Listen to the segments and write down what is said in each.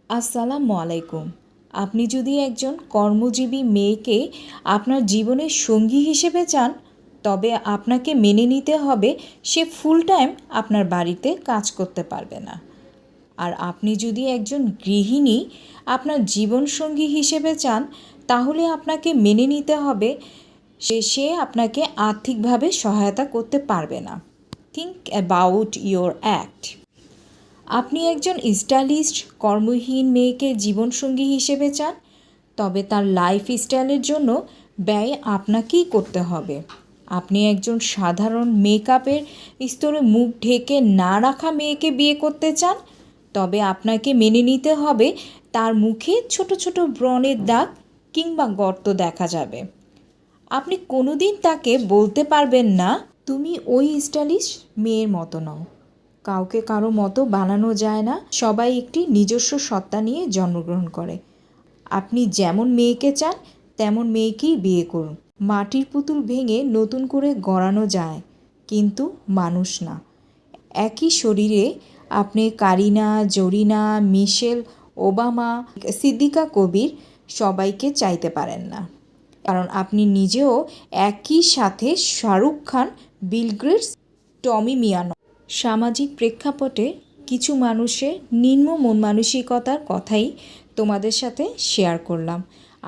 আসসালামু আলাইকুম। আপনি যদি একজন কর্মজীবী মেয়েকে আপনার জীবনের সঙ্গী হিসেবে চান, তবে আপনাকে মেনে নিতে হবে সে ফুল টাইম আপনার বাড়িতে কাজ করতে পারবে না। আর আপনি যদি একজন গৃহিণী আপনার জীবনসঙ্গী হিসেবে চান, তাহলে আপনাকে মেনে নিতে হবে সে আপনাকে আর্থিকভাবে সহায়তা করতে পারবে না। Think about your act. আপনি একজন স্টাইলিস্ট কর্মহীন মেয়েকে জীবনসঙ্গী হিসেবে চান, তবে তার লাইফস্টাইলের জন্য ব্যয় আপনাকেই করতে হবে। আপনি একজন সাধারণ মেকআপের স্তরে মুখ ঢেকে না রাখা মেয়েকে বিয়ে করতে চান, তবে আপনাকে মেনে নিতে হবে তার মুখে ছোট ছোট ব্রণের দাগ কিংবা গর্ত দেখা যাবে। আপনি কোনোদিন তাকে বলতে পারবেন না, তুমি ওই স্টাইলিশ মেয়ের মতো নও। কাউকে কারো মতো বানানো যায় না, সবাই একটি নিজস্ব সত্তা নিয়ে জন্মগ্রহণ করে। আপনি যেমন মেয়েকে চান তেমন মেয়েকেই বিয়ে করুন। মাটির পুতুল ভেঙে নতুন করে গড়ানো যায়, কিন্তু মানুষ না। একই শরীরে আপনি কারিনা, জরিনা, মিশেল ওবামা, সিদ্দিকা কবির সবাইকে চাইতে পারেন না, কারণ আপনি নিজেও একই সাথে শাহরুখ খান, বিল গেটস, টমি মিয়া নন। সামাজিক প্রেক্ষাপটে কিছু মানুষের নিম্ন মন মানসিকতার কথাই তোমাদের সাথে শেয়ার করলাম,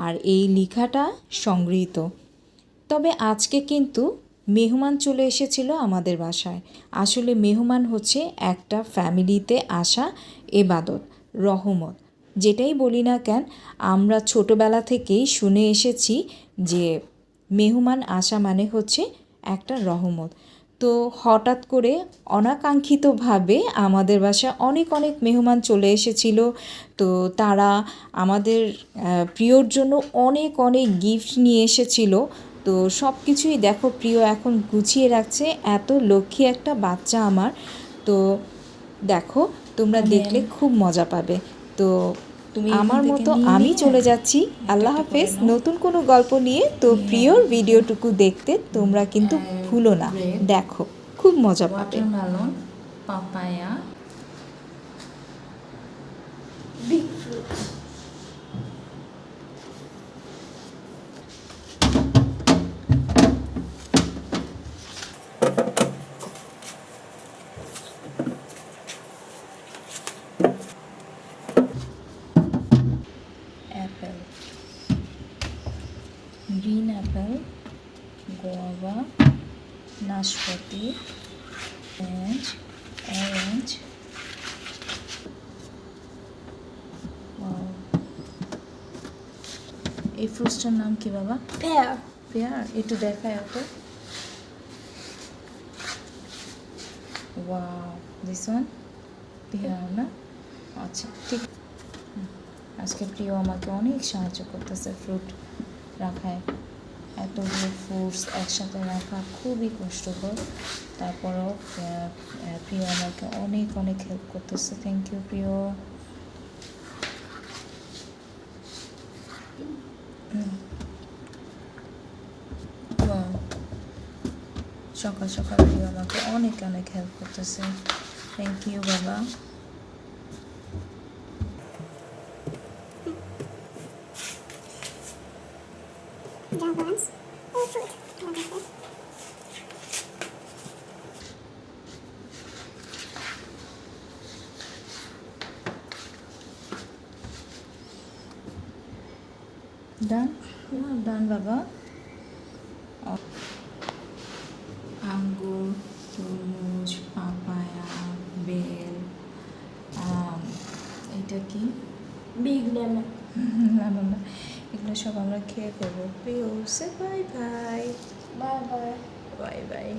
আর এই লেখাটা সংগৃহীত। তবে আজকে কিন্তু মেহমান চলে এসেছিল আমাদের বাসায়। আসলে মেহমান হচ্ছে একটা ফ্যামিলিতে আসা এবাদত, রহমত। যেটাই বলি না কেন, আমরা ছোটোবেলা থেকেই শুনে এসেছি যে মেহমান আসা মানে হচ্ছে একটা রহমত। তো হঠাৎ করে অনাকাঙ্ক্ষিতভাবে আমাদের বাসায় অনেক অনেক মেহমান চলে এসেছিল। তো তারা আমাদের প্রিয়র জন্য অনেক অনেক গিফট নিয়ে এসেছিল। তো সব কিছুই দেখো প্রিয় এখন গুছিয়ে রাখছে, এত লক্ষ্মী একটা বাচ্চা আমার। তো দেখো, তোমরা দেখলে খুব মজা পাবে। তো আমার মতো আমি চলে যাচ্ছি। আল্লাহ হাফেজ। নতুন কোনো গল্প নিয়ে তো প্রিয়র ভিডিওটুকু দেখতে তোমরা কিন্তু ভুলো না, দেখো খুব মজা পাবে। Watermelon, papaya, big fruit. Apple, green Apple, guava, নাশপাতি, অরেঞ্জ। এই ফ্রুটসটার নাম কি বাবা? পেয়ার। পেয়ার। একটু দেখায় এত। ওয়াও, দিস ওয়ান পেয়ার না? আচ্ছা ঠিক। আজকে প্রিয় আমাকে অনেক সাহায্য করতেছে ফ্রুট রাখায়। এতগুলো ফ্রুটস একসাথে রাখা খুবই কষ্টকর, তারপরেও প্রিয় আমাকে অনেক অনেক হেল্প করতেছে। থ্যাংক ইউ প্রিয়। সকাল সকাল প্রিয় আমাকে অনেক অনেক হেল্প করতেছে। থ্যাংক ইউ বাবা। ডান ডান বাবা। আঙ্গুর, তরমুজ, পাপায়া, বেল, এটা কি? Big lemon. লেমন না, এগুলো সব আমরা খেয়ে ফেলবো। প্রিয় সে bye bye. Bye bye. Bye by.